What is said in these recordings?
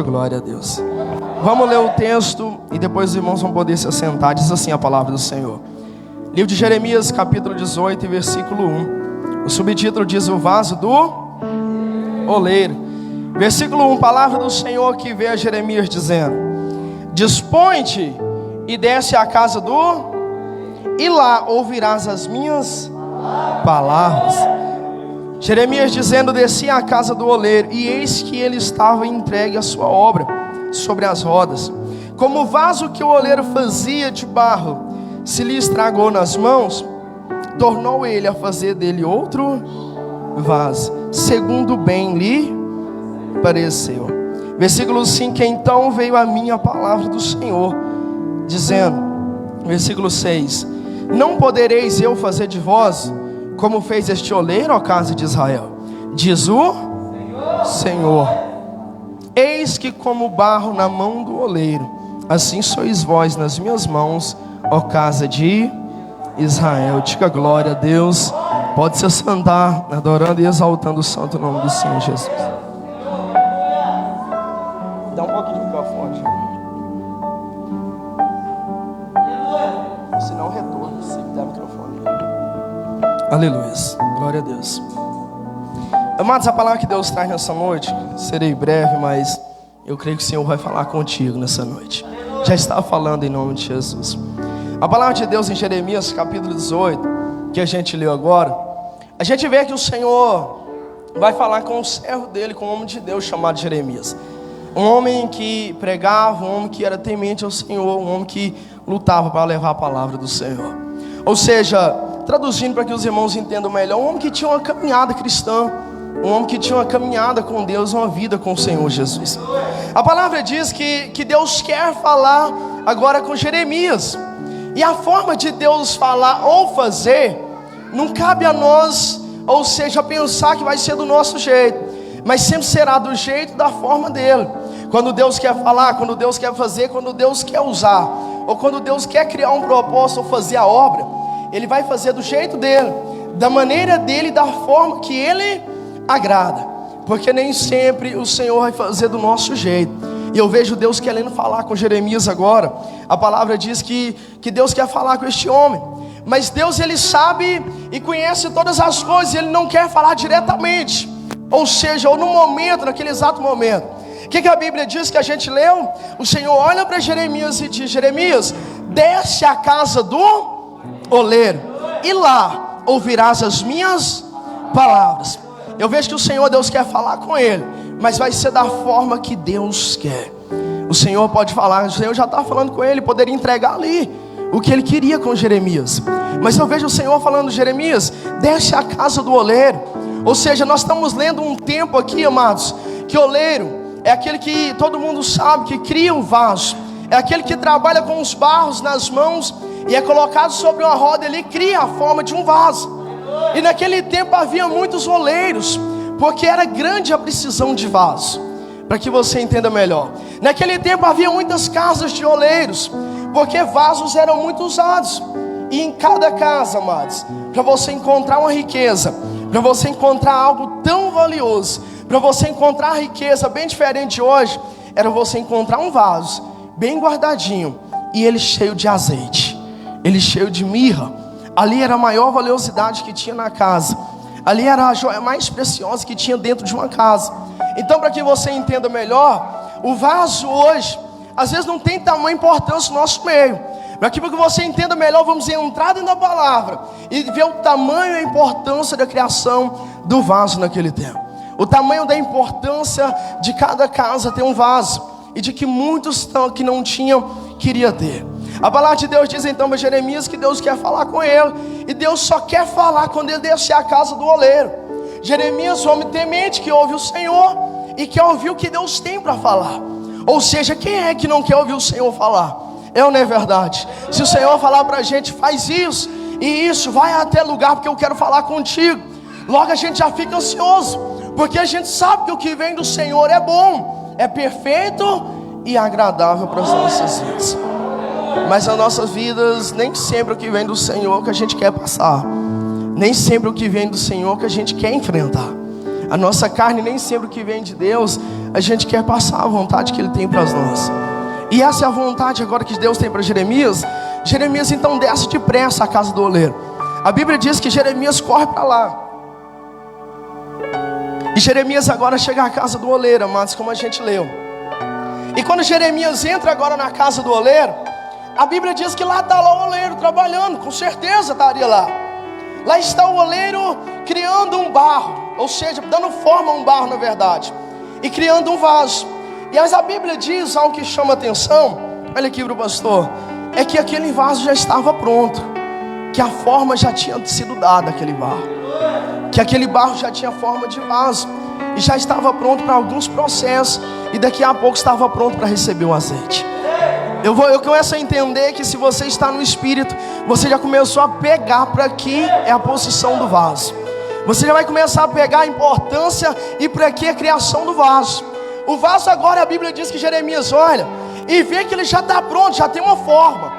Glória a Deus. Vamos ler o texto e depois os irmãos vão poder se assentar. Diz assim a palavra do Senhor. Livro de Jeremias, capítulo 18, versículo 1. O subtítulo diz: o vaso do oleiro. Versículo 1, palavra do Senhor que veio a Jeremias dizendo: dispõe-te e desce à casa do... e lá ouvirás as minhas palavras. Jeremias dizendo: desci à casa do oleiro, e eis que ele estava entregue à sua obra sobre as rodas. Como o vaso que o oleiro fazia de barro se lhe estragou nas mãos, tornou ele a fazer dele outro vaso, segundo bem lhe pareceu. Versículo 5: então veio a mim a palavra do Senhor, dizendo, versículo 6: não podereis eu fazer de vós como fez este oleiro, ó casa de Israel, diz o Senhor. Eis que como barro na mão do oleiro, assim sois vós nas minhas mãos, ó casa de Israel. Diga glória a Deus. Pode se assentar, adorando e exaltando o santo nome do Senhor Jesus. Dá um pouquinho de microfone, senão retorno, se der microfone. Aleluia, glória a Deus. Amados, a palavra que Deus traz nessa noite, serei breve, mas eu creio que o Senhor vai falar contigo nessa noite. Já está falando em nome de Jesus. A palavra de Deus em Jeremias capítulo 18, que a gente leu agora, a gente vê que o Senhor vai falar com o servo dele, com um homem de Deus chamado Jeremias. Um homem que pregava, um homem que era temente ao Senhor, um homem que lutava para levar a palavra do Senhor. Ou seja, traduzindo para que os irmãos entendam melhor, um homem que tinha uma caminhada cristã, um homem que tinha uma caminhada com Deus, uma vida com o Senhor Jesus. A palavra diz que Deus quer falar agora com Jeremias. E a forma de Deus falar ou fazer, não cabe a nós, ou seja, pensar que vai ser do nosso jeito, mas sempre será do jeito, da forma dele. Quando Deus quer falar, quando Deus quer fazer, quando Deus quer usar, ou quando Deus quer criar um propósito ou fazer a obra, Ele vai fazer do jeito dele, da maneira dele, da forma que ele agrada. Porque nem sempre o Senhor vai fazer do nosso jeito. E eu vejo Deus querendo falar com Jeremias agora. A palavra diz que Deus quer falar com este homem. Mas Deus, Ele sabe e conhece todas as coisas. Ele não quer falar diretamente, ou seja, ou no momento, naquele exato momento. O que a Bíblia diz que a gente leu? O Senhor olha para Jeremias e diz: Jeremias, desce à casa do oleiro, e lá ouvirás as minhas palavras. Eu vejo que o Senhor, Deus quer falar com ele, mas vai ser da forma que Deus quer. O Senhor pode falar, o Senhor já está falando com ele, poderia entregar ali o que ele queria com Jeremias. Mas eu vejo o Senhor falando: Jeremias, desce à casa do oleiro. Ou seja, nós estamos lendo um tempo aqui, amados, que oleiro é aquele que todo mundo sabe que cria um vaso, é aquele que trabalha com os barros nas mãos e é colocado sobre uma roda, ele cria a forma de um vaso. E naquele tempo havia muitos oleiros, porque era grande a precisão de vaso. Para que você entenda melhor, naquele tempo havia muitas casas de oleiros, porque vasos eram muito usados. E em cada casa, amados, para você encontrar uma riqueza, para você encontrar algo tão valioso, para você encontrar a riqueza bem diferente de hoje, era você encontrar um vaso bem guardadinho, e ele cheio de azeite, ele cheio de mirra. Ali era a maior valiosidade que tinha na casa. Ali era a joia mais preciosa que tinha dentro de uma casa. Então, para que você entenda melhor, o vaso hoje às vezes não tem tamanha importância no nosso meio. Para que você entenda melhor, vamos entrar dentro da palavra e ver o tamanho e a importância da criação do vaso naquele tempo. O tamanho da importância de cada casa ter um vaso, e de que muitos que não tinham, queria ter. A palavra de Deus diz então para Jeremias que Deus quer falar com ele, e Deus só quer falar quando ele descer à casa do oleiro. Jeremias, homem temente, que ouve o Senhor e quer ouvir o que Deus tem para falar. Ou seja, quem é que não quer ouvir o Senhor falar? É ou não é verdade? Se o Senhor falar para a gente: faz isso e isso, vai até lugar porque eu quero falar contigo, logo a gente já fica ansioso, porque a gente sabe que o que vem do Senhor é bom, é perfeito e agradável para as nossas vidas. Mas nas nossas vidas, nem sempre o que vem do Senhor que a gente quer passar, nem sempre o que vem do Senhor que a gente quer enfrentar. A nossa carne, nem sempre o que vem de Deus, a gente quer passar a vontade que Ele tem para nós. E essa é a vontade agora que Deus tem para Jeremias. Jeremias então desce depressa à casa do oleiro. A Bíblia diz que Jeremias corre para lá. E Jeremias agora chega à casa do oleiro, amados, como a gente leu. E quando Jeremias entra agora na casa do oleiro, a Bíblia diz que lá está o oleiro trabalhando, com certeza estaria lá. Lá está o oleiro criando um barro, ou seja, dando forma a um barro na verdade, e criando um vaso. E a Bíblia diz algo que chama atenção, olha aqui para o pastor, é que aquele vaso já estava pronto, que a forma já tinha sido dada àquele barro, que aquele barro já tinha forma de vaso, e já estava pronto para alguns processos, e daqui a pouco estava pronto para receber o azeite. Eu começo a entender que se você está no Espírito, você já começou a pegar para que é a posição do vaso. Você já vai começar a pegar a importância e para que é a criação do vaso. O vaso agora, a Bíblia diz que Jeremias olha e vê que ele já está pronto, já tem uma forma.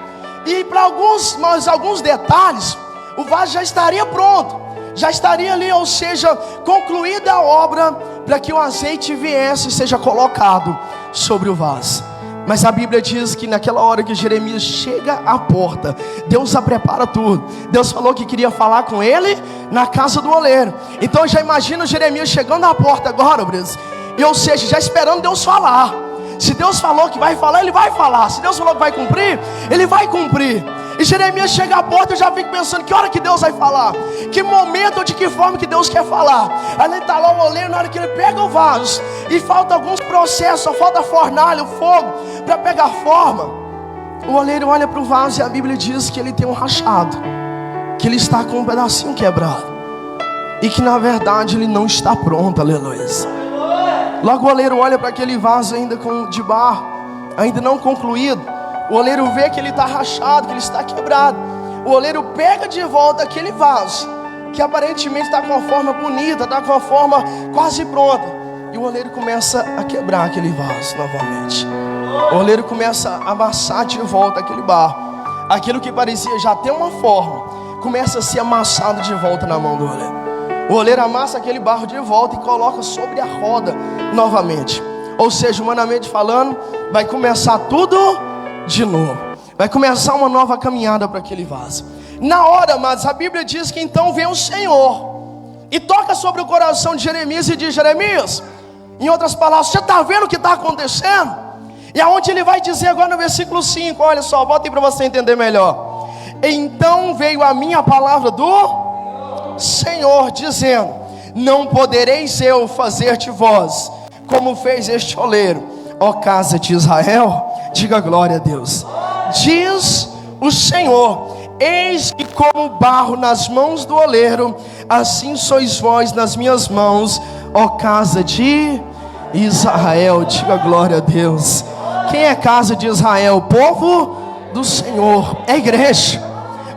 E para alguns detalhes, o vaso já estaria pronto, já estaria ali, ou seja, concluída a obra para que o azeite viesse e seja colocado sobre o vaso. Mas a Bíblia diz que naquela hora que Jeremias chega à porta, Deus já prepara tudo. Deus falou que queria falar com ele na casa do oleiro. Então já imagina Jeremias chegando à porta agora, e ou seja, já esperando Deus falar. Se Deus falou que vai falar, Ele vai falar. Se Deus falou que vai cumprir, Ele vai cumprir. E Jeremias chega à porta, eu já fico pensando, que hora que Deus vai falar? Que momento ou de que forma que Deus quer falar? Aí está lá o oleiro, na hora que ele pega o vaso, e falta alguns processos, só falta a fornalha, o fogo, para pegar forma. O oleiro olha para o vaso e a Bíblia diz que ele tem um rachado, que ele está com um pedacinho quebrado, e que na verdade ele não está pronto, aleluia. Logo o oleiro olha para aquele vaso ainda de barro, ainda não concluído. O oleiro vê que ele está rachado, que ele está quebrado. O oleiro pega de volta aquele vaso, que aparentemente está com uma forma bonita, está com uma forma quase pronta. E o oleiro começa a quebrar aquele vaso novamente. O oleiro começa a amassar de volta aquele barro. Aquilo que parecia já ter uma forma, começa a ser amassado de volta na mão do oleiro. O oleiro amassa aquele barro de volta e coloca sobre a roda novamente. Ou seja, humanamente falando, vai começar tudo de novo. Vai começar uma nova caminhada para aquele vaso. Na hora, amados, a Bíblia diz que então vem o Senhor e toca sobre o coração de Jeremias e diz: Jeremias, em outras palavras, você está vendo o que está acontecendo? E aonde ele vai dizer agora no versículo 5, olha só, bota aí para você entender melhor. Então veio a minha palavra do Senhor dizendo: não podereis eu fazer-te vós como fez este oleiro, ó casa de Israel. Diga glória a Deus. Diz o Senhor: eis que como barro nas mãos do oleiro, assim sois vós nas minhas mãos, ó casa de Israel. Diga glória a Deus. Quem é casa de Israel? O povo do Senhor, é a igreja.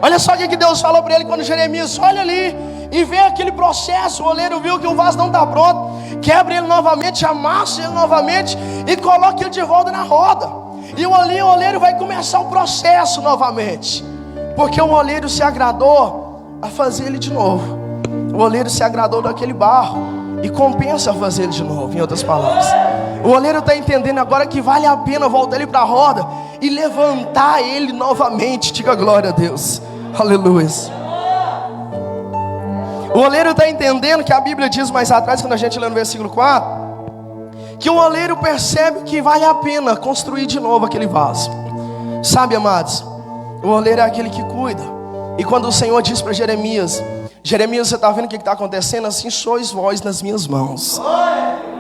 Olha só o que Deus falou para ele quando Jeremias olha ali e vê aquele processo. O oleiro viu que o vaso não está pronto, quebra ele novamente, amassa ele novamente e coloca ele de volta na roda. E o oleiro vai começar o processo novamente, porque o oleiro se agradou a fazer ele de novo. O oleiro se agradou daquele barro e compensa fazer ele de novo. Em outras palavras, o oleiro está entendendo agora que vale a pena voltar ele para a roda e levantar ele novamente. Diga glória a Deus, aleluia. O oleiro está entendendo que a Bíblia diz mais atrás, quando a gente lê no versículo 4, que o oleiro percebe que vale a pena construir de novo aquele vaso. Sabe, amados, o oleiro é aquele que cuida. E quando o Senhor diz para Jeremias: Jeremias, você está vendo o que está acontecendo? Assim sois vós nas minhas mãos.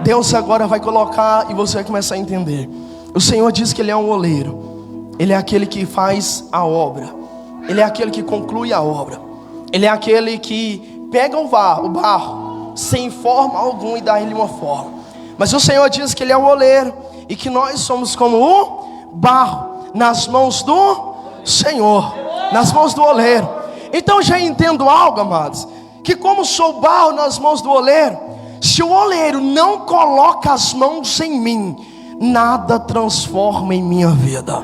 Deus agora vai colocar e você vai começar a entender. O Senhor diz que Ele é um oleiro. Ele é aquele que faz a obra. Ele é aquele que conclui a obra. Ele é aquele que pega o barro sem forma alguma e dá ele uma forma. Mas o Senhor diz que Ele é o oleiro e que nós somos como o barro nas mãos do Senhor, nas mãos do oleiro. Então já entendo algo, amados, que como sou barro nas mãos do oleiro, se o oleiro não coloca as mãos em mim, nada transforma em minha vida.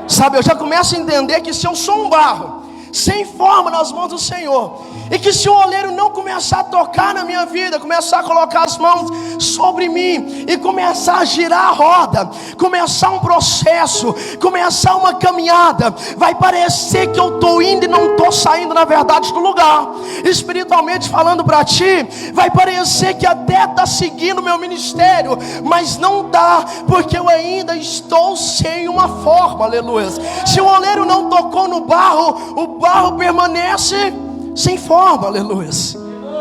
Sabe, eu já começo a entender que se eu sou um barro, sem forma nas mãos do Senhor. E que se o oleiro não começar a tocar na minha vida, começar a colocar as mãos sobre mim e começar a girar a roda, começar um processo, começar uma caminhada, vai parecer que eu estou indo e não estou saindo na verdade do lugar. Espiritualmente falando para ti, vai parecer que até está seguindo o meu ministério, mas não dá, porque eu ainda estou sem uma forma. Aleluia. Se o oleiro não tocou no barro, o barro permanece sem forma. Aleluia.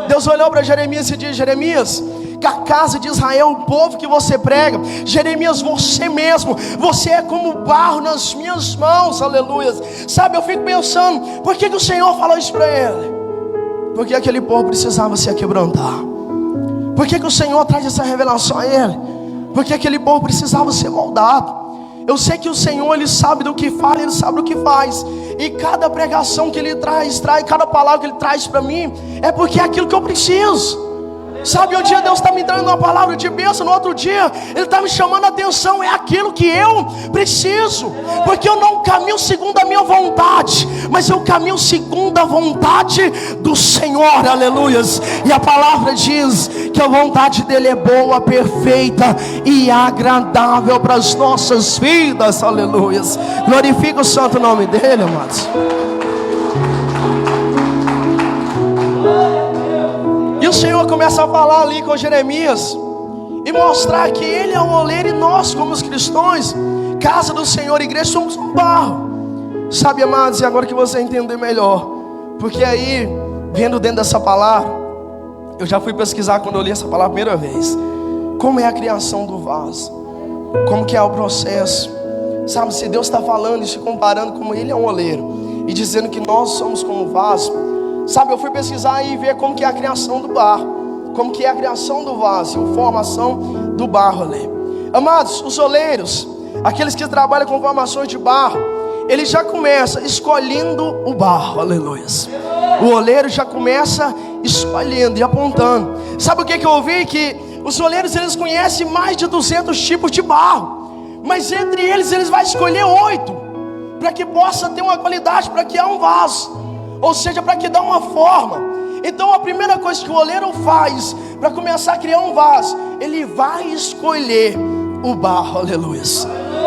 Deus olhou para Jeremias e disse: Jeremias, que a casa de Israel, o povo que você prega, Jeremias, você mesmo, você é como barro nas minhas mãos. Aleluia. Sabe, eu fico pensando, por que o Senhor falou isso para ele? Porque aquele povo precisava se quebrantar. Por que o Senhor traz essa revelação a ele? Porque aquele povo precisava ser moldado. Eu sei que o Senhor, Ele sabe do que fala, Ele sabe do que faz. E cada pregação que Ele traz, cada palavra que Ele traz para mim, é porque é aquilo que eu preciso. Sabe, um dia Deus está me dando uma palavra de bênção, no outro dia Ele está me chamando a atenção. É aquilo que eu preciso. Porque eu não caminho segundo a minha vontade, mas eu caminho segundo a vontade do Senhor. Aleluias. E a palavra diz que a vontade dEle é boa, perfeita e agradável para as nossas vidas. Aleluias. Glorifica o santo nome dEle, amados. E o Senhor começa a falar ali com Jeremias e mostrar que Ele é um oleiro e nós, como os cristãos, casa do Senhor, igreja, somos um barro. Sabe, amados, e agora que você entender melhor, porque aí, vendo dentro dessa palavra, eu já fui pesquisar quando eu li essa palavra a primeira vez, como é a criação do vaso, como que é o processo. Sabe, se Deus está falando e se comparando como Ele é um oleiro e dizendo que nós somos como vaso. Sabe, eu fui pesquisar e ver como que é a criação do barro, como que é a criação do vaso, a formação do barro ali. Amados, os oleiros, aqueles que trabalham com formações de barro, ele já começa escolhendo o barro. Aleluia. O oleiro já começa escolhendo e apontando. Sabe o que eu ouvi? Que os oleiros, eles conhecem mais de 200 tipos de barro, mas entre eles vai escolher 8 para que possa ter uma qualidade, para criar um vaso. Ou seja, para que dá uma forma. Então a primeira coisa que o oleiro faz para começar a criar um vaso, ele vai escolher o barro. Aleluia.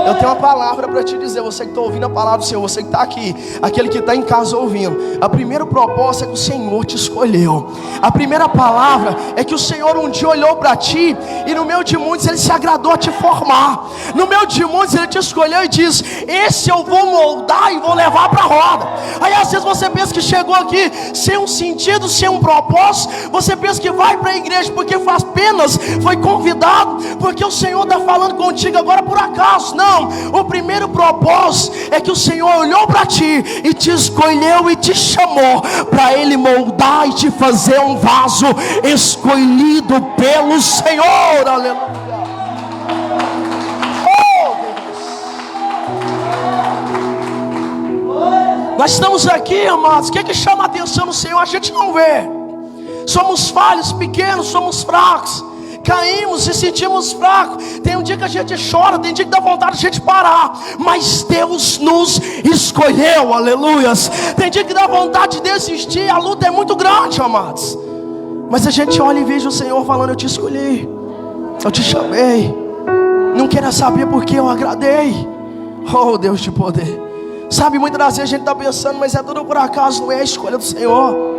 Eu tenho uma palavra para te dizer, você que está ouvindo a palavra do Senhor, você que está aqui, aquele que está em casa ouvindo. A primeira proposta é que o Senhor te escolheu. A primeira palavra é que o Senhor um dia olhou para ti e no meio de muitos Ele se agradou a te formar. No meio de muitos Ele te escolheu e diz: esse eu vou moldar e vou levar para a roda. Aí às vezes você pensa que chegou aqui sem um sentido, sem um propósito. Você pensa que vai para a igreja porque apenas foi convidado, porque o Senhor está falando contigo agora por acaso. Não, o primeiro propósito é que o Senhor olhou para ti e te escolheu e te chamou para Ele moldar e te fazer um vaso escolhido pelo Senhor. Aleluia. Oh, Deus. Nós estamos aqui, amados. O que chama a atenção no Senhor? A gente não vê. Somos falhos, pequenos, somos fracos. Caímos e sentimos fracos. Tem um dia que a gente chora, tem dia que dá vontade de a gente parar, mas Deus nos escolheu. Aleluias. Tem dia que dá vontade de desistir, a luta é muito grande, amados, mas a gente olha e veja o Senhor falando: eu te escolhi, eu te chamei. Não queira saber porque eu agradei. Oh, Deus de poder. Sabe, muitas das vezes a gente está pensando, mas é tudo por acaso, não é a escolha do Senhor.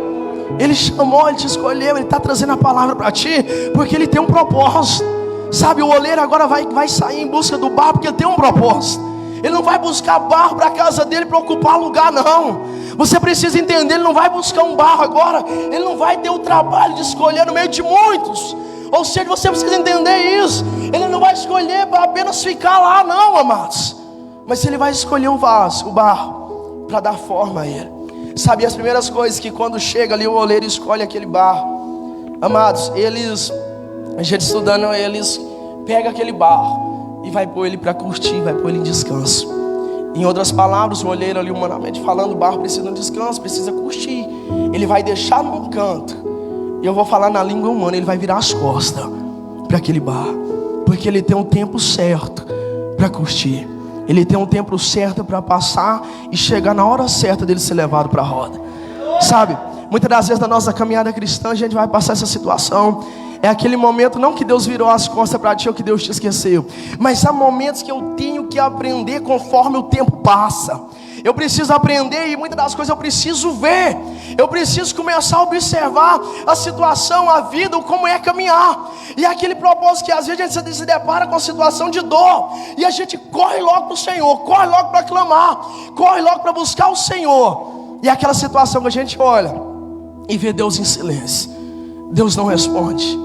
Ele chamou, Ele te escolheu, Ele está trazendo a palavra para ti, porque Ele tem um propósito. Sabe, o oleiro agora vai sair em busca do barro, porque Ele tem um propósito. Ele não vai buscar barro para a casa dele para ocupar lugar, não. Você precisa entender, Ele não vai buscar um barro agora. Ele não vai ter o trabalho de escolher no meio de muitos. Ou seja, você precisa entender isso. Ele não vai escolher para apenas ficar lá, não, amados. Mas Ele vai escolher um vaso, o barro, para dar forma a ele. Sabe, as primeiras coisas que quando chega ali o oleiro escolhe aquele barro, amados, a gente estudando, eles pegam aquele barro e vai pôr ele para curtir, vai pôr ele em descanso. Em outras palavras, o oleiro ali humanamente falando, o barro precisa de um descanso, precisa curtir. Ele vai deixar num canto, e eu vou falar na língua humana, ele vai virar as costas para aquele barro, porque ele tem um tempo certo para curtir. Ele tem um tempo certo para passar e chegar na hora certa dele ser levado para a roda. Sabe, muitas das vezes na nossa caminhada cristã a gente vai passar essa situação. É aquele momento, não que Deus virou as costas para ti ou que Deus te esqueceu, mas há momentos que eu tenho que aprender conforme o tempo passa. Eu preciso aprender e muitas das coisas eu preciso ver. Eu preciso começar a observar a situação, a vida, o como é caminhar. E é aquele propósito que às vezes a gente se depara com a situação de dor e a gente corre logo para o Senhor, corre logo para clamar, corre logo para buscar o Senhor. E é aquela situação que a gente olha e vê Deus em silêncio. Deus não responde.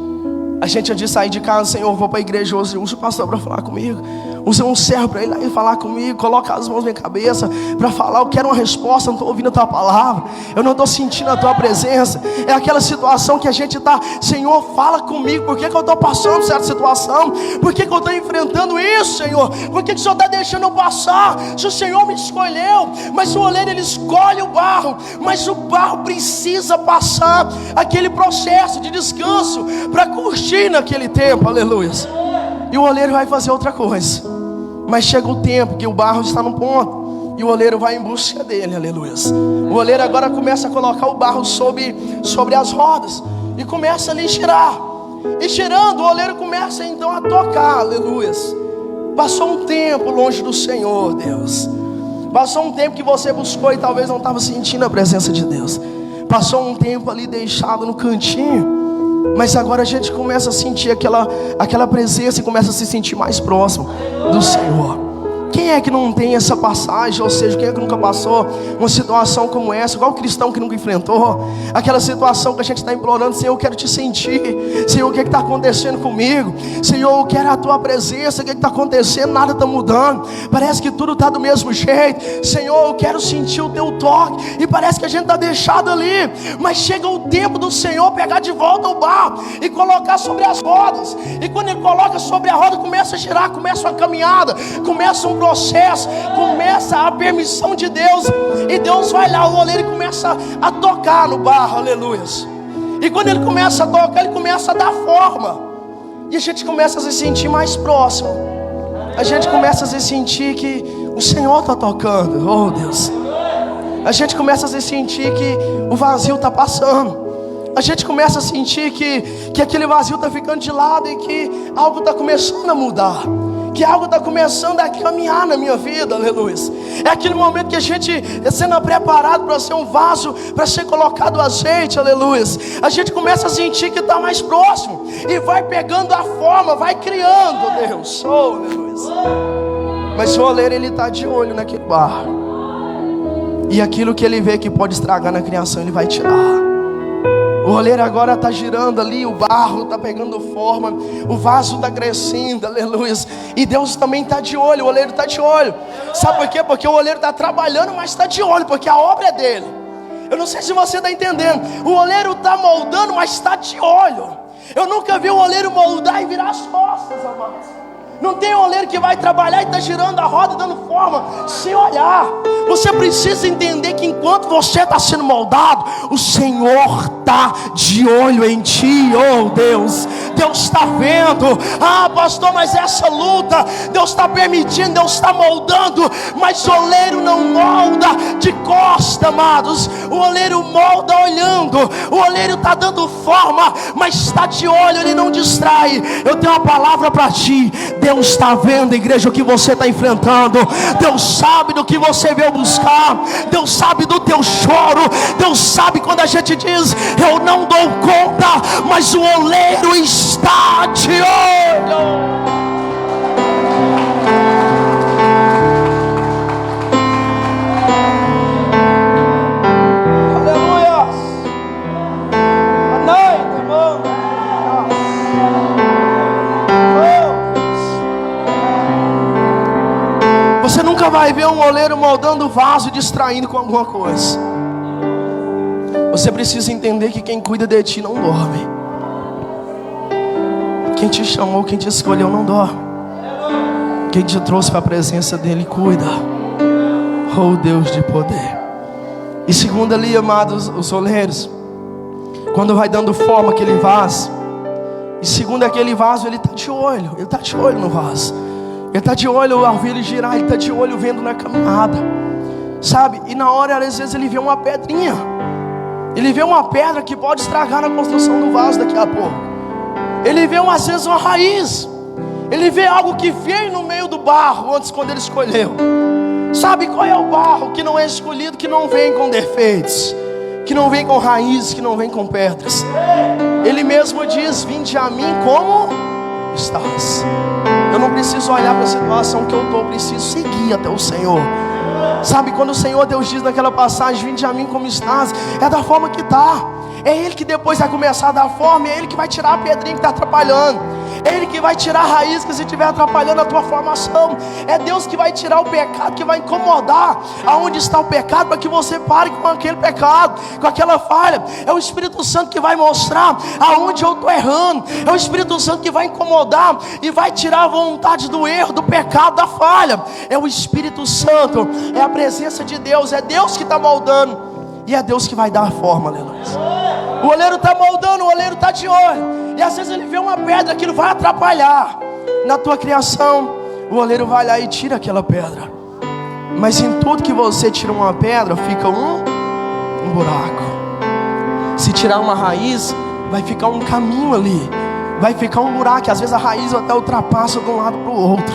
A gente é de sair de casa, Senhor, vou para a igreja hoje, usa o pastor para falar comigo, usa um servo para ir lá e falar comigo, coloca as mãos na minha cabeça para falar, eu quero uma resposta, eu não estou ouvindo a tua palavra, eu não estou sentindo a tua presença. É aquela situação que a gente está, Senhor, fala comigo, por que eu estou passando certa situação, por que eu estou enfrentando isso, Senhor, por que o Senhor está deixando eu passar, se o Senhor me escolheu, mas o oleiro ele escolhe o barro, mas o barro precisa passar aquele processo de descanso para curtir naquele tempo, aleluia. E o oleiro vai fazer outra coisa, mas chega o tempo que o barro está no ponto e o oleiro vai em busca dele, aleluia. O oleiro agora começa a colocar o barro sobre as rodas e começa ali a girar. E girando, o oleiro começa então a tocar, aleluia. Passou um tempo longe do Senhor, Deus. Passou um tempo que você buscou e talvez não estava sentindo a presença de Deus. Passou um tempo ali deixado no cantinho, mas agora a gente começa a sentir aquela presença e começa a se sentir mais próximo do Senhor. Quem é que não tem essa passagem? Ou seja, quem é que nunca passou uma situação como essa? Qual cristão que nunca enfrentou aquela situação que a gente está implorando: Senhor, eu quero te sentir. Senhor, o que está acontecendo comigo? Senhor, eu quero a tua presença. O que está acontecendo? Nada está mudando, parece que tudo está do mesmo jeito. Senhor, eu quero sentir o teu toque. E parece que a gente está deixado ali, mas chega o tempo do Senhor pegar de volta o barro e colocar sobre as rodas. E quando Ele coloca sobre a roda, começa a girar, começa uma caminhada, começa um processo, começa a permissão de Deus. E Deus vai lá, o oleiro, e começa a tocar no barro, aleluia. E quando Ele começa a tocar, Ele começa a dar forma. E a gente começa a se sentir mais próximo. A gente começa a se sentir que o Senhor está tocando, oh Deus. A gente começa a se sentir que o vazio está passando. A gente começa a sentir que aquele vazio está ficando de lado e que algo está começando a mudar, que algo está começando a caminhar na minha vida, aleluia. É aquele momento que a gente está sendo preparado para ser um vaso, para ser colocado azeite, aleluia. A gente começa a sentir que está mais próximo e vai pegando a forma, vai criando, Deus, oh, aleluia. Mas o oleiro, ele está de olho naquele barro, e aquilo que ele vê que pode estragar na criação, ele vai tirar. O oleiro agora está girando ali, o barro está pegando forma, o vaso está crescendo, aleluia. E Deus também está de olho, o oleiro está de olho. Sabe por quê? Porque o oleiro está trabalhando, mas está de olho, porque a obra é dele. Eu não sei se você está entendendo. O oleiro está moldando, mas está de olho. Eu nunca vi o oleiro moldar e virar as costas, amados. Não tem oleiro que vai trabalhar e está girando a roda, dando forma, sem olhar. Você precisa entender que enquanto você está sendo moldado, o Senhor está de olho em ti, oh Deus. Deus está vendo. Ah, pastor, mas essa luta, Deus está permitindo, Deus está moldando. Mas o oleiro não molda de costa, amados. O oleiro molda olhando. O oleiro está dando forma, mas está de olho, ele não distrai. Eu tenho uma palavra para ti. Deus está vendo, igreja, o que você está enfrentando. Deus sabe do que você veio buscar. Deus sabe do teu choro. Deus sabe quando a gente diz: eu não dou conta, mas o oleiro está de olho. Você nunca vai ver um oleiro moldando o vaso e distraindo com alguma coisa. Você precisa entender que quem cuida de ti não dorme. Quem te chamou, quem te escolheu não dorme. Quem te trouxe para a presença dele cuida. Oh Deus de poder. E segundo ali, amados, os oleiros, quando vai dando forma aquele vaso, e segundo aquele vaso, ele está de olho. Ele está de olho no vaso. Ele está de olho ao ver ele girar, ele está de olho vendo na caminhada, sabe? E na hora, às vezes, ele vê uma pedrinha. Ele vê uma pedra que pode estragar na construção do vaso daqui a pouco. Ele vê, às vezes, uma raiz. Ele vê algo que veio no meio do barro antes, quando ele escolheu. Sabe qual é o barro que não é escolhido, que não vem com defeitos, que não vem com raízes, que não vem com pedras? Ele mesmo diz: vinde a mim como estás. Eu não preciso olhar para a situação que eu estou, preciso seguir até o Senhor. Sabe, quando o Senhor Deus diz naquela passagem: vinde a mim como estás, é da forma que está. É Ele que depois vai começar a dar forma. É Ele que vai tirar a pedrinha que está atrapalhando. É Ele que vai tirar a raiz que se estiver atrapalhando a tua formação. É Deus que vai tirar o pecado, que vai incomodar aonde está o pecado, para que você pare com aquele pecado, com aquela falha. É o Espírito Santo que vai mostrar aonde eu estou errando. É o Espírito Santo que vai incomodar e vai tirar a vontade do erro, do pecado, da falha. É o Espírito Santo, é a presença de Deus. É Deus que está moldando e é Deus que vai dar a forma, aleluia. O oleiro está moldando, o oleiro está de olho. E às vezes ele vê uma pedra, aquilo vai atrapalhar na tua criação. O oleiro vai lá e tira aquela pedra. Mas em tudo que você tira uma pedra, fica um buraco. Se tirar uma raiz, vai ficar um caminho ali. Vai ficar um buraco. Às vezes a raiz até ultrapassa de um lado para o outro,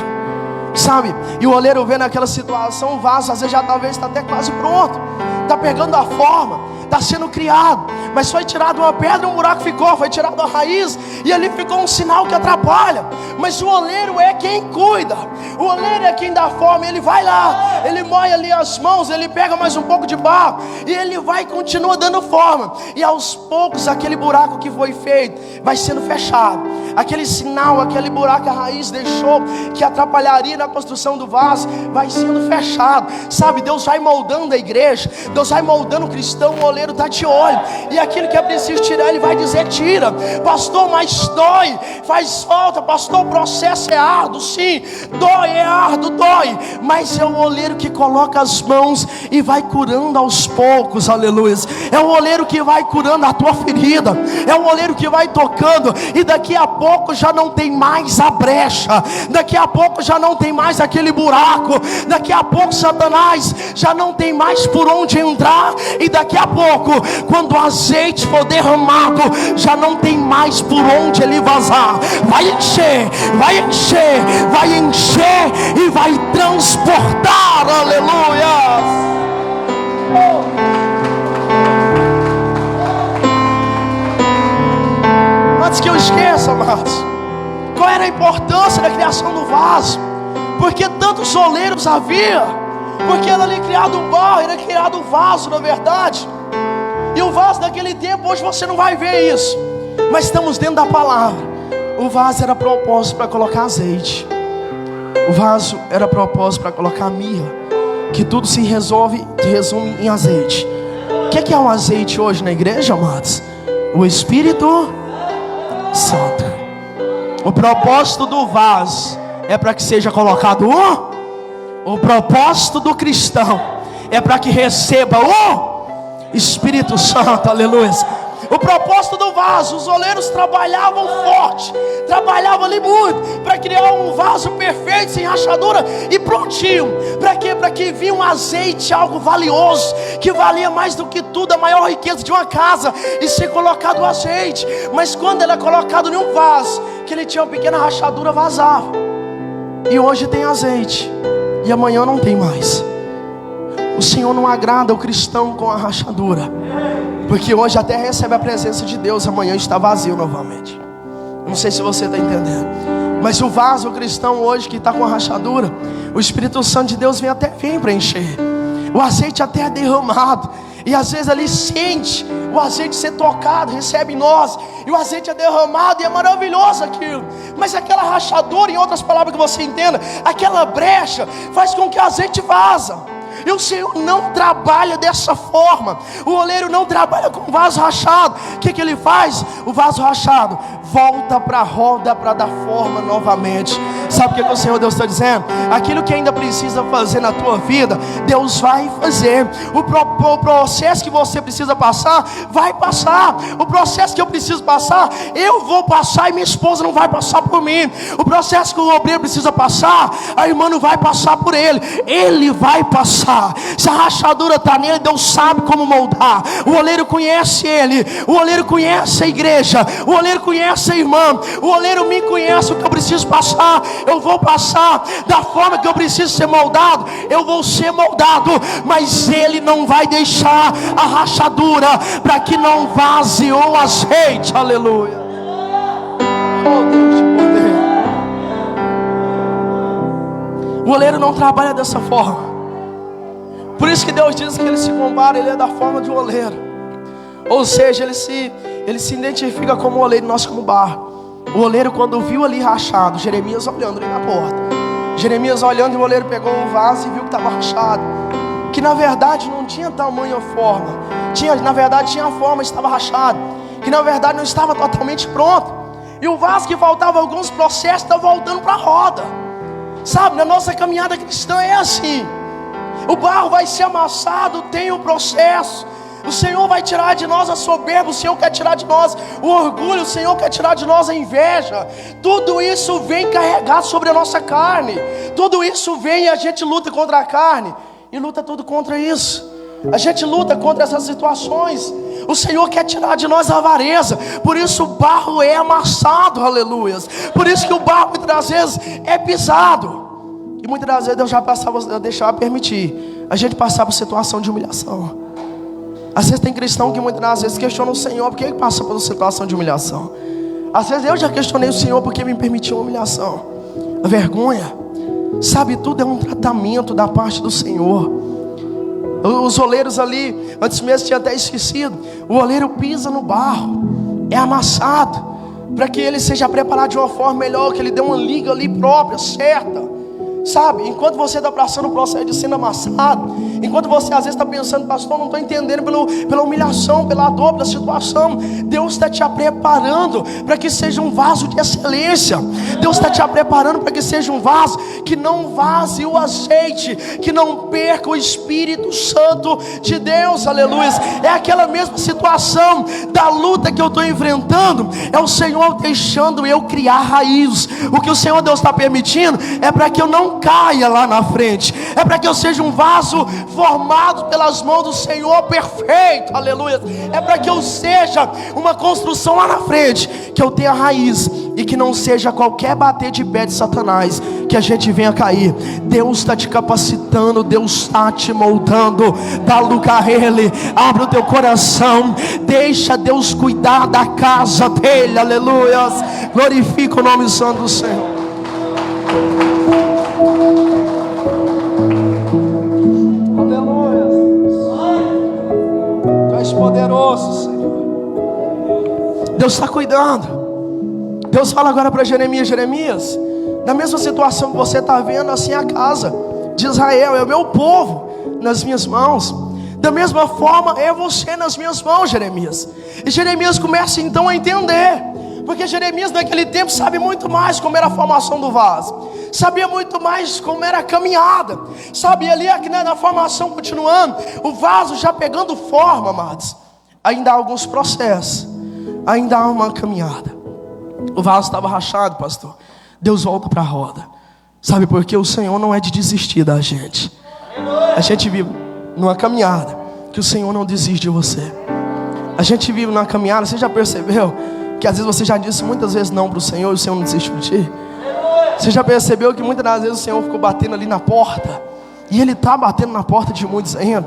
sabe? E o oleiro vê naquela situação, o vaso às vezes já talvez está até quase pronto, está pegando a forma, está sendo criado, mas foi tirado uma pedra, um buraco ficou, foi tirado a raiz, e ali ficou um sinal que atrapalha. Mas o oleiro é quem cuida, o oleiro é quem dá forma. Ele vai lá, ele moe ali as mãos, ele pega mais um pouco de barro, e ele vai e continua dando forma. E aos poucos aquele buraco que foi feito vai sendo fechado. Aquele sinal, aquele buraco que a raiz deixou, que atrapalharia na construção do vaso, vai sendo fechado. Sabe, Deus vai moldando a igreja, Deus vai moldando o cristão. O oleiro está de olho, e aquilo que é preciso tirar, ele vai dizer: tira, pastor, mas dói, faz falta, pastor, o processo é árduo. Sim, dói, é árduo, dói, mas é o oleiro que coloca as mãos e vai curando aos poucos, aleluia. É o oleiro que vai curando a tua ferida, é o oleiro que vai tocando, e daqui a pouco já não tem mais a brecha, daqui a pouco já não tem mais aquele buraco, daqui a pouco Satanás já não tem mais por onde entrar, e daqui a pouco, quando o azeite for derramado, já não tem mais por onde ele vazar. Vai encher, vai encher, vai encher e vai transportar, aleluia. Antes que eu esqueça, amados, qual era a importância da criação do vaso? Porque tantos oleiros havia? Porque era ali criado um barro, era criado um vaso, na verdade. E o vaso daquele tempo, hoje você não vai ver isso, mas estamos dentro da palavra. O vaso era propósito para colocar azeite. O vaso era propósito para colocar mirra. Que tudo se resume em azeite. O que é o azeite hoje na igreja, amados? O Espírito Santo. O propósito do vaso é para que seja colocado o propósito do cristão é para que receba o Espírito Santo, aleluia. O propósito do vaso, os oleiros trabalhavam forte, trabalhavam ali muito, para criar um vaso perfeito, sem rachadura e prontinho. Para quê? Para que vinha um azeite, algo valioso, que valia mais do que tudo, a maior riqueza de uma casa, e ser colocado o azeite. Mas quando ele é colocado em um vaso, que ele tinha uma pequena rachadura, vazava. E hoje tem azeite, e amanhã não tem mais. O Senhor não agrada o cristão com a rachadura, porque hoje até recebe a presença de Deus, amanhã está vazio novamente. Não sei se você está entendendo, mas o vaso, o cristão hoje que está com a rachadura, o Espírito Santo de Deus vem preencher. O azeite até é derramado, e às vezes ali sente o azeite ser tocado, recebe em nós, e o azeite é derramado, e é maravilhoso aquilo. Mas aquela rachadura, em outras palavras que você entenda, aquela brecha faz com que o azeite vaza. E o Senhor não trabalha dessa forma. O oleiro não trabalha com vaso rachado. O que ele faz? O vaso rachado volta para a roda para dar forma novamente. Sabe o que o Senhor Deus está dizendo? Aquilo que ainda precisa fazer na tua vida, Deus vai fazer. O processo que você precisa passar, vai passar. O processo que eu preciso passar, eu vou passar e minha esposa não vai passar por mim. O processo que o obreiro precisa passar, a irmã não vai passar por ele. Ele vai passar. Se a rachadura está nele, Deus sabe como moldar. O oleiro conhece ele. O oleiro conhece a igreja. O oleiro conhece a irmã. O oleiro me conhece o que eu preciso passar. Eu vou passar da forma que eu preciso ser moldado. Eu vou ser moldado, mas ele não vai deixar a rachadura para que não vaze o azeite. Aleluia. Oh Deus de poder. O oleiro não trabalha dessa forma. Por isso que Deus diz que ele se compara, ele é da forma de um oleiro. Ou seja, ele se identifica como oleiro, nós como barro. O oleiro, quando viu ali rachado, Jeremias olhando ali na porta, Jeremias olhando, e o oleiro pegou o vaso e viu que estava rachado, que na verdade não tinha tamanho ou forma, na verdade tinha a forma, mas estava rachado, que na verdade não estava totalmente pronto. E o vaso que faltava alguns processos está voltando para a roda. Sabe, na nossa caminhada cristã é assim. O barro vai ser amassado, tem o processo. O Senhor vai tirar de nós a soberba, o Senhor quer tirar de nós o orgulho, o Senhor quer tirar de nós a inveja. Tudo isso vem carregado sobre a nossa carne. Tudo isso vem e a gente luta contra a carne e luta tudo contra isso. A gente luta contra essas situações. O Senhor quer tirar de nós a avareza. Por isso o barro é amassado, aleluias. Por isso que o barro muitas vezes é pisado. E muitas das vezes Deus deixava permitir a gente passar por situação de humilhação. Às vezes tem cristão que muitas das vezes questiona o Senhor por que ele passa por uma situação de humilhação. Às vezes eu já questionei o Senhor porque me permitiu uma humilhação. A vergonha, sabe, tudo é um tratamento da parte do Senhor. Os oleiros ali, antes mesmo tinha até esquecido, o oleiro pisa no barro, é amassado, para que ele seja preparado de uma forma melhor, que ele dê uma liga ali própria, certa. Sabe, enquanto você está passando o processo de sendo amassado, enquanto você às vezes está pensando, pastor, não estou entendendo pela humilhação, pela dor, pela situação, Deus está te preparando para que seja um vaso de excelência. Deus está te preparando para que seja um vaso que não vaze o azeite, que não perca o Espírito Santo de Deus, aleluia. É aquela mesma situação da luta que eu estou enfrentando, é o Senhor deixando eu criar raiz. O que o Senhor Deus está permitindo é para que eu não caia lá na frente, é para que eu seja um vaso formado pelas mãos do Senhor perfeito, aleluia. É para que eu seja uma construção lá na frente, que eu tenha raiz e que não seja qualquer bater de pé de Satanás que a gente venha cair. Deus está te capacitando, Deus está te moldando. Dá lugar a Ele, abre o teu coração, deixa Deus cuidar da casa dele, aleluia. Glorifica o nome santo do Senhor. Aleluia. Tu és poderoso, Senhor. Deus está cuidando. Deus fala agora para Jeremias: Jeremias, na mesma situação que você está vendo, assim a casa de Israel, é o meu povo nas minhas mãos. Da mesma forma é você nas minhas mãos, Jeremias. E Jeremias começa então a entender, porque Jeremias naquele tempo sabe muito mais como era a formação do vaso, sabia muito mais como era a caminhada, sabia ali que na formação continuando, o vaso já pegando forma, amados. Ainda há alguns processos, ainda há uma caminhada. O vaso estava rachado, pastor. Deus volta para a roda. Sabe por quê? O Senhor não é de desistir da gente. A gente vive numa caminhada que o Senhor não desiste de você. A gente vive numa caminhada, você já percebeu que às vezes você já disse muitas vezes não para o Senhor e o Senhor não desistiu de ti? Você já percebeu que muitas das vezes o Senhor ficou batendo ali na porta, e Ele está batendo na porta de muitos ainda?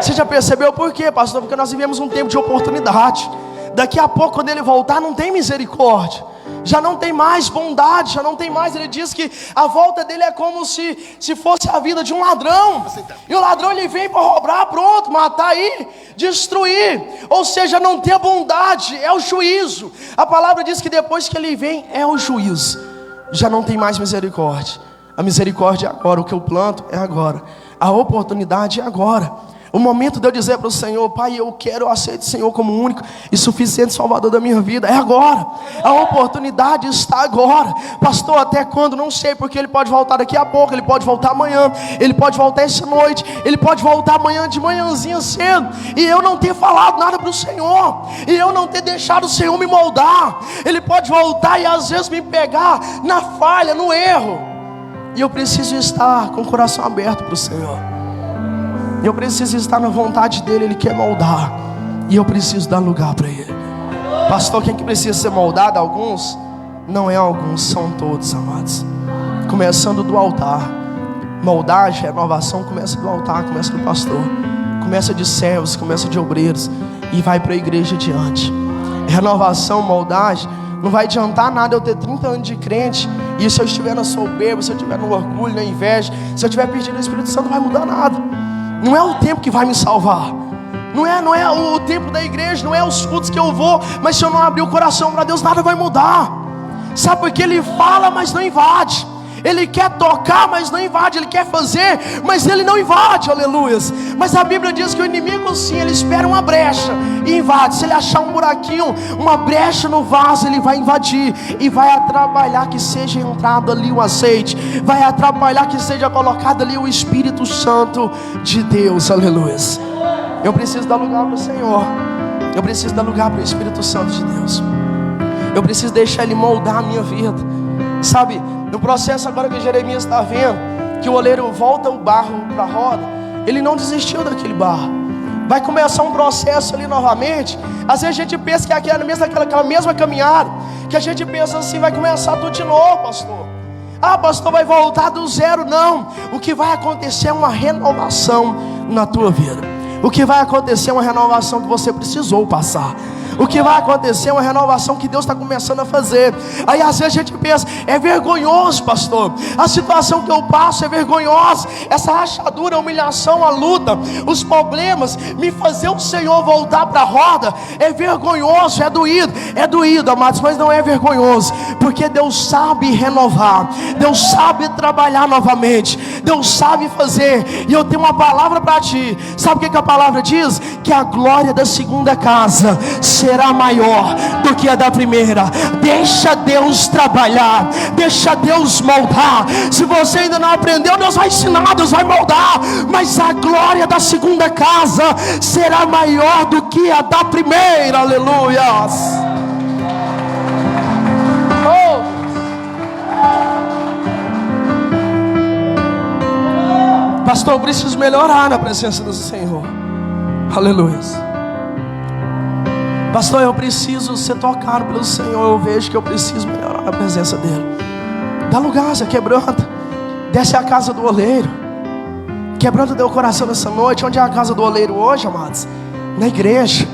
Você já percebeu por quê, pastor? Porque nós vivemos um tempo de oportunidade. Daqui a pouco, quando Ele voltar, não tem misericórdia, já não tem mais bondade, já não tem mais. Ele diz que a volta dele é como se fosse a vida de um ladrão. E o ladrão, ele vem para roubar, pronto, matar e destruir. Ou seja, não tem a bondade, é o juízo. A palavra diz que depois que ele vem, é o juízo. Já não tem mais misericórdia. A misericórdia é agora, o que eu planto é agora, a oportunidade é agora. O momento de eu dizer para o Senhor: Pai, eu quero, eu aceito o Senhor como único e suficiente Salvador da minha vida. É agora. A oportunidade está agora. Pastor, até quando? Não sei, porque Ele pode voltar daqui a pouco, Ele pode voltar amanhã, Ele pode voltar essa noite, Ele pode voltar amanhã de manhãzinha cedo, e eu não ter falado nada para o Senhor, e eu não ter deixado o Senhor me moldar. Ele pode voltar e às vezes me pegar na falha, no erro, e eu preciso estar com o coração aberto para o Senhor. Eu preciso estar na vontade dEle. Ele quer moldar, e eu preciso dar lugar para Ele. Pastor, quem que precisa ser moldado? Alguns? Não é alguns, são todos, amados. Começando do altar. Moldagem, renovação começa do altar, começa do pastor, começa de servos, começa de obreiros, e vai para a igreja adiante. Renovação, moldagem, não vai adiantar nada eu ter 30 anos de crente, e se eu estiver na soberba, se eu estiver no orgulho, na inveja, se eu estiver pedindo o Espírito Santo, não vai mudar nada. Não é o tempo que vai me salvar, não é o tempo da igreja, não é os cultos que eu vou, mas se eu não abrir o coração para Deus, nada vai mudar. Sabe por que Ele fala, mas não invade? Ele quer tocar, mas não invade. Ele quer fazer, mas Ele não invade, aleluias. Mas a Bíblia diz que o inimigo sim, ele espera uma brecha e invade. Se ele achar um buraquinho, uma brecha no vaso, ele vai invadir e vai atrapalhar que seja entrado ali o azeite, vai atrapalhar que seja colocado ali o Espírito Santo de Deus, aleluias. Eu preciso dar lugar para o Senhor, eu preciso dar lugar para o Espírito Santo de Deus. Eu preciso deixar Ele moldar a minha vida. Sabe, no processo agora que Jeremias está vendo, que o oleiro volta o barro para a roda, ele não desistiu daquele barro. Vai começar um processo ali novamente. Às vezes a gente pensa que é aquela mesma caminhada, que a gente pensa assim: vai começar tudo de novo, pastor. Ah, pastor, vai voltar do zero. Não, o que vai acontecer é uma renovação na tua vida. O que vai acontecer é uma renovação que você precisou passar. O que vai acontecer é uma renovação que Deus está começando a fazer. Aí às vezes a gente pensa: é vergonhoso, pastor, a situação que eu passo é vergonhosa, essa rachadura, a humilhação, a luta, os problemas, me fazer o Senhor voltar para a roda é vergonhoso, é doído, amados, mas não é vergonhoso, porque Deus sabe renovar, Deus sabe trabalhar novamente, Deus sabe fazer. E eu tenho uma palavra para ti. Sabe o que a palavra diz? Que a glória da segunda casa será maior do que a da primeira. Deixa Deus trabalhar, deixa Deus moldar. Se você ainda não aprendeu, Deus vai ensinar, Deus vai moldar, mas a glória da segunda casa será maior do que a da primeira, aleluias. Pastor, eu preciso melhorar na presença do Senhor, aleluias. Pastor, eu preciso ser tocado pelo Senhor. Eu vejo que eu preciso melhorar na presença dEle. Dá lugar, Zé, quebranta. Desce a casa do oleiro. Quebranta teu coração nessa noite. Onde é a casa do oleiro hoje, amados? Na igreja.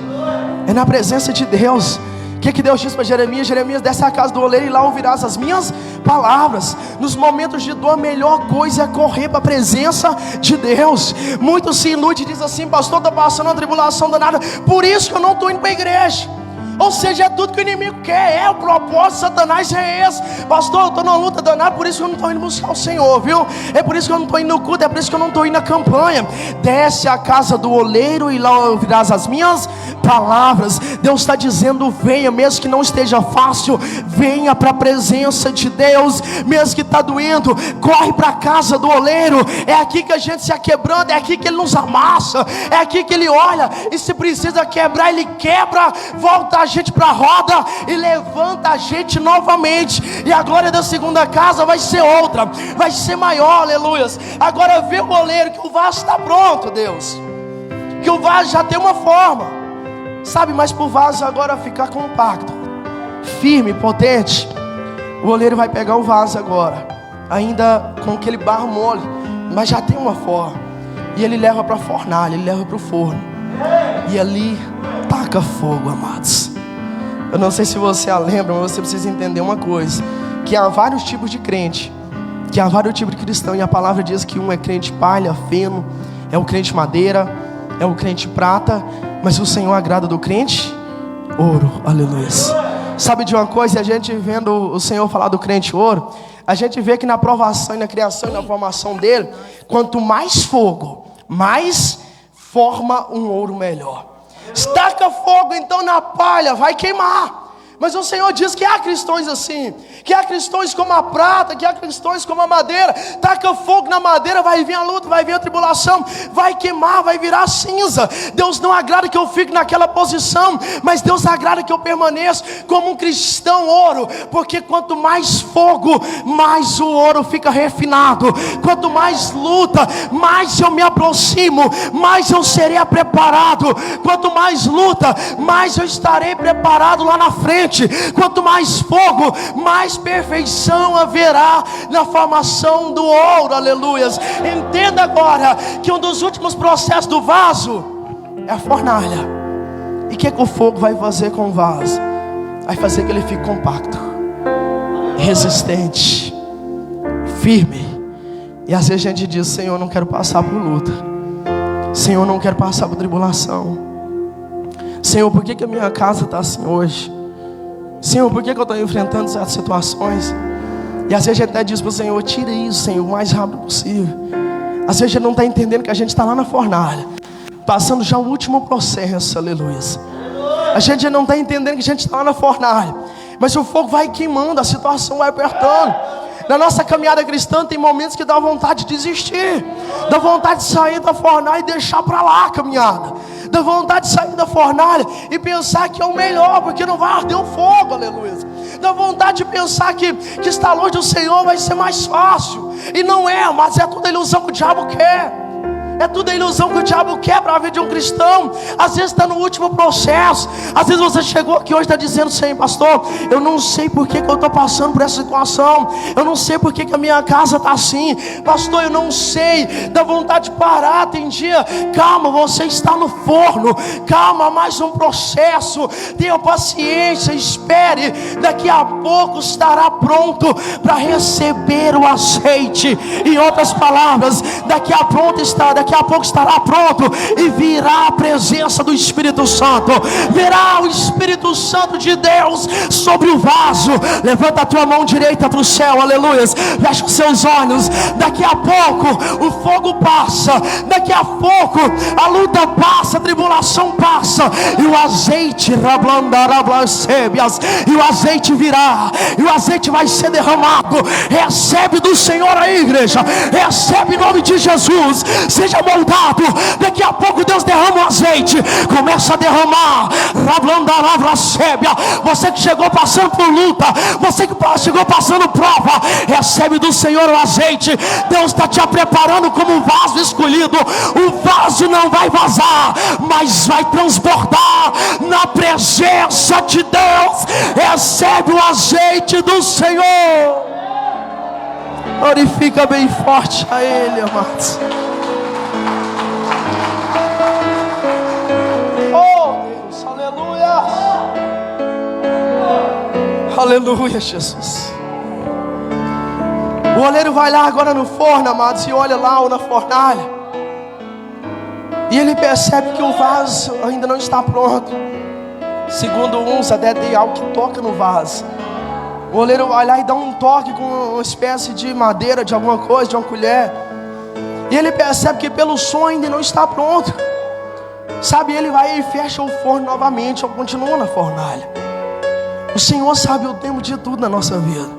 É na presença de Deus. O que Deus disse para Jeremias? Jeremias, desce a casa do oleiro e lá ouvirás as minhas palavras. Nos momentos de dor, a melhor coisa é correr para a presença de Deus. Muitos se iludem e dizem assim: pastor, estou passando uma tribulação danada, por isso que eu não estou indo para a igreja. Ou seja, é tudo que o inimigo quer, é o propósito de Satanás, é esse. Pastor, eu estou numa luta danada, por isso que eu não estou indo buscar o Senhor, viu? É por isso que eu não estou indo no culto, é por isso que eu não estou indo na campanha. Desce a casa do oleiro e lá ouvirás as minhas palavras. Deus está dizendo: venha, mesmo que não esteja fácil, venha para a presença de Deus. Mesmo que está doendo, corre para a casa do oleiro. É aqui que a gente se aquebranta, é aqui que Ele nos amassa, é aqui que Ele olha, e se precisa quebrar, Ele quebra, volta a gente para a roda e levanta a gente novamente. E a glória da segunda casa vai ser outra, vai ser maior, aleluias. Agora vê o oleiro, que o vaso está pronto, Deus, que o vaso já tem uma forma, sabe, mas para o vaso agora ficar compacto, firme, potente, o oleiro vai pegar o vaso agora, ainda com aquele barro mole, mas já tem uma forma, e ele leva para a fornalha, ele leva para o forno, e ali taca fogo, amados. Eu não sei se você a lembra, mas você precisa entender uma coisa: que há vários tipos de crente, que há vários tipos de cristão, e a palavra diz que um é crente palha, feno, é o crente madeira, é o crente prata, mas o Senhor agrada do crente ouro, aleluia. Sabe de uma coisa? A gente vendo o Senhor falar do crente ouro, a gente vê que na provação e na criação e na formação dele, quanto mais fogo forma um ouro melhor. Estaca fogo então na palha, vai queimar. Mas o Senhor diz que há cristãos assim, que há cristãos como a prata, que há cristãos como a madeira. Taca fogo na madeira, vai vir a luta, vai vir a tribulação, vai queimar, vai virar cinza. Deus não agrada que eu fique naquela posição, mas Deus agrada que eu permaneça como um cristão ouro, porque quanto mais fogo, mais o ouro fica refinado. Quanto mais luta, mais eu me aproximo, mais eu serei preparado. Quanto mais luta, mais eu estarei preparado lá na frente. Quanto mais fogo, mais perfeição haverá na formação do ouro. Aleluias. Entenda agora que um dos últimos processos do vaso é a fornalha. E o que o fogo vai fazer com o vaso? Vai fazer que ele fique compacto, resistente, firme. E às vezes a gente diz: Senhor, eu não quero passar por luta. Senhor, eu não quero passar por tribulação. Senhor, por que a minha casa está assim hoje? Senhor, por que eu estou enfrentando certas situações? E às vezes a gente até diz para o Senhor: tira isso, Senhor, o mais rápido possível. Às vezes a gente não está entendendo que a gente está lá na fornalha, passando já o último processo. Aleluia. A gente não está entendendo que a gente está lá na fornalha, mas o fogo vai queimando, a situação vai apertando. Na nossa caminhada cristã tem momentos que dá vontade de desistir, dá vontade de sair da fornalha e deixar para lá a caminhada, dá vontade de sair da fornalha e pensar que é o melhor, porque não vai arder o fogo. Aleluia. Dá vontade de pensar que estar longe do Senhor vai ser mais fácil, e não é, mas é toda ilusão que o diabo quer. É tudo a ilusão que o diabo quer para a vida de um cristão. Às vezes está no último processo. Às vezes você chegou aqui hoje e está dizendo: Senhor, pastor, eu não sei por que eu estou passando por essa situação. Eu não sei por que a minha casa está assim. Pastor, eu não sei. Dá vontade de parar. Tem dia, calma, você está no forno. Calma, mais um processo. Tenha paciência, espere. Daqui a pouco estará pronto para receber o azeite. Em outras palavras, daqui a pouco estará pronto e virá a presença do Espírito Santo. Virá o Espírito Santo de Deus sobre o vaso. Levanta a tua mão direita para o céu, aleluia. Fecha os seus olhos. Daqui a pouco o fogo passa. Daqui a pouco a luta passa, a tribulação passa, e o azeite e o azeite virá, e o azeite vai ser derramado. Recebe do Senhor aí, igreja. Recebe em nome de Jesus. Seja moldado. Daqui a pouco Deus derrama o azeite. Começa a derramar. Você que chegou passando por luta, você que chegou passando prova, recebe do Senhor o azeite. Deus está te preparando como um vaso escolhido. O vaso não vai vazar, mas vai transbordar na presença de Deus. Recebe o azeite do Senhor. Glorifica bem forte a Ele, amados. Aleluia, Jesus. O oleiro vai lá agora no forno, amados, e olha lá ou na fornalha, e ele percebe que o vaso ainda não está pronto. Segundo uns, até tem algo que toca no vaso. O oleiro vai lá e dá um toque com uma espécie de madeira, de alguma coisa, de uma colher, e ele percebe que pelo som ainda não está pronto. Sabe, ele vai e fecha o forno novamente, ou continua na fornalha. O Senhor sabe o tempo de tudo na nossa vida.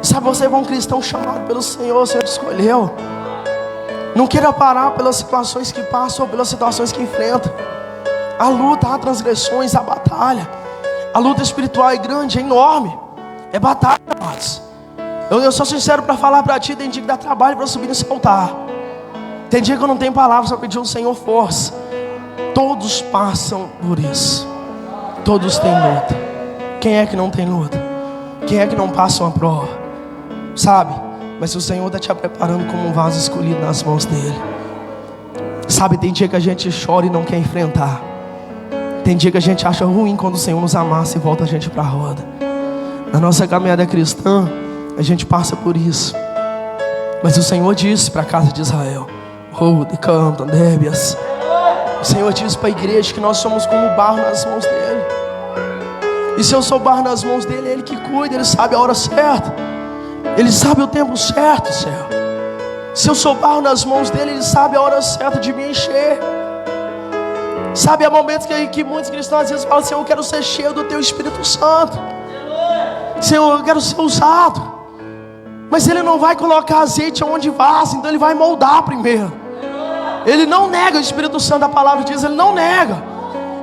Sabe, você é um cristão chamado pelo Senhor, o Senhor te escolheu. Não queira parar pelas situações que passam, ou pelas situações que enfrenta. A luta, há transgressões, há batalha. A luta espiritual é grande, é enorme. É batalha, amados. Eu sou sincero para falar para ti. Tem dia que dá trabalho para subir nesse altar. Tem dia que eu não tenho palavras para pedir ao Senhor força. Todos passam por isso. Todos têm luta. Quem é que não tem luta? Quem é que não passa uma prova? Sabe? Mas o Senhor está te preparando como um vaso escolhido nas mãos dEle. Sabe, tem dia que a gente chora e não quer enfrentar. Tem dia que a gente acha ruim quando o Senhor nos amassa e volta a gente para a roda. Na nossa caminhada cristã, a gente passa por isso. Mas o Senhor disse para a casa de Israel: o Senhor disse para a igreja que nós somos como barro nas mãos dEle. E se eu sou barro nas mãos dEle, é Ele que cuida. Ele sabe a hora certa, Ele sabe o tempo certo, Senhor. Se eu sou barro nas mãos dele, ele sabe a hora certa de me encher. Sabe, há momentos que muitos cristãos às vezes falam: Senhor, eu quero ser cheio do Teu Espírito Santo. Senhor, eu quero ser usado. Mas Ele não vai colocar azeite onde vaza, então Ele vai moldar primeiro. Ele não nega o Espírito Santo, a palavra diz, Ele não nega.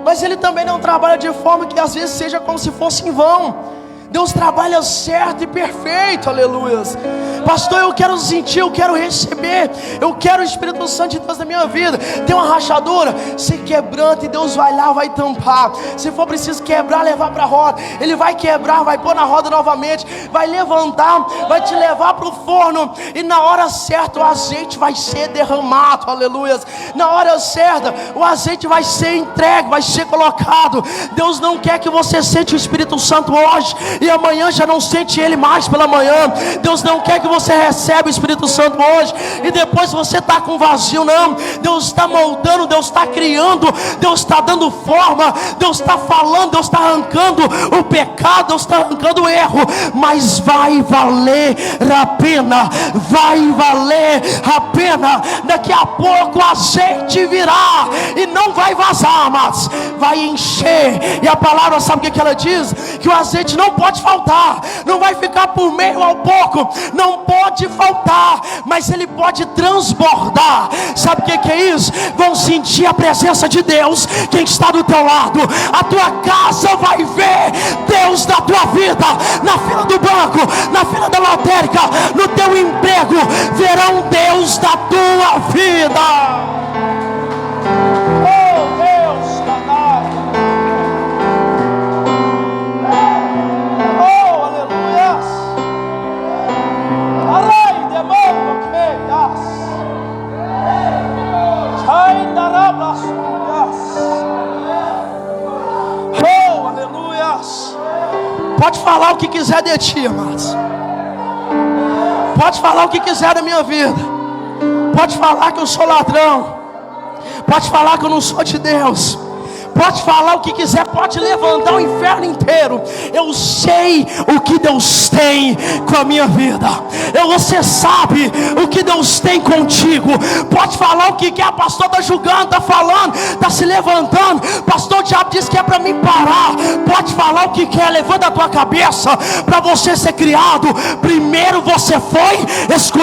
Mas Ele também não trabalha de forma que às vezes seja como se fosse em vão. Deus trabalha certo e perfeito, aleluias. Pastor, eu quero sentir, eu quero receber, eu quero o Espírito Santo de Deus na minha vida. Tem uma rachadura, se quebranta e Deus vai lá, vai tampar. Se for preciso quebrar, levar para a roda, Ele vai quebrar, vai pôr na roda novamente, vai levantar, vai te levar para o forno. E na hora certa o azeite vai ser derramado, aleluias. Na hora certa o azeite vai ser entregue, vai ser colocado. Deus não quer que você sente o Espírito Santo hoje e amanhã já não sente Ele mais pela manhã. Deus não quer que você receba o Espírito Santo hoje e depois você está com vazio, não. Deus está moldando, Deus está criando, Deus está dando forma, Deus está falando, Deus está arrancando o pecado, Deus está arrancando o erro. Mas vai valer a pena, vai valer a pena. Daqui a pouco o azeite virá e não vai vazar, mas vai encher. E a palavra, sabe o que ela diz? Que o azeite não pode faltar, não vai ficar por meio ao pouco, não pode faltar, mas ele pode transbordar. Sabe o que é isso? Vão sentir a presença de Deus quem está do teu lado. A tua casa vai ver Deus da tua vida, na fila do banco, na fila da lotérica, no teu emprego, verão Deus da tua vida. Oh Deus, danado. Oh, aleluia. Pode falar o que quiser de ti, amados. Pode falar o que quiser da minha vida. Pode falar que eu sou ladrão. Pode falar que eu não sou de Deus. Pode falar o que quiser, pode levantar o inferno inteiro. Eu sei o que Deus tem com a minha vida. Você sabe o que Deus tem contigo. Pode falar o que quer. Pastor está julgando, está falando, está se levantando. Pastor, o diabo disse que é para mim parar. Pode falar o que quer. Levanta a tua cabeça para você ser criado. Primeiro você foi escolhido.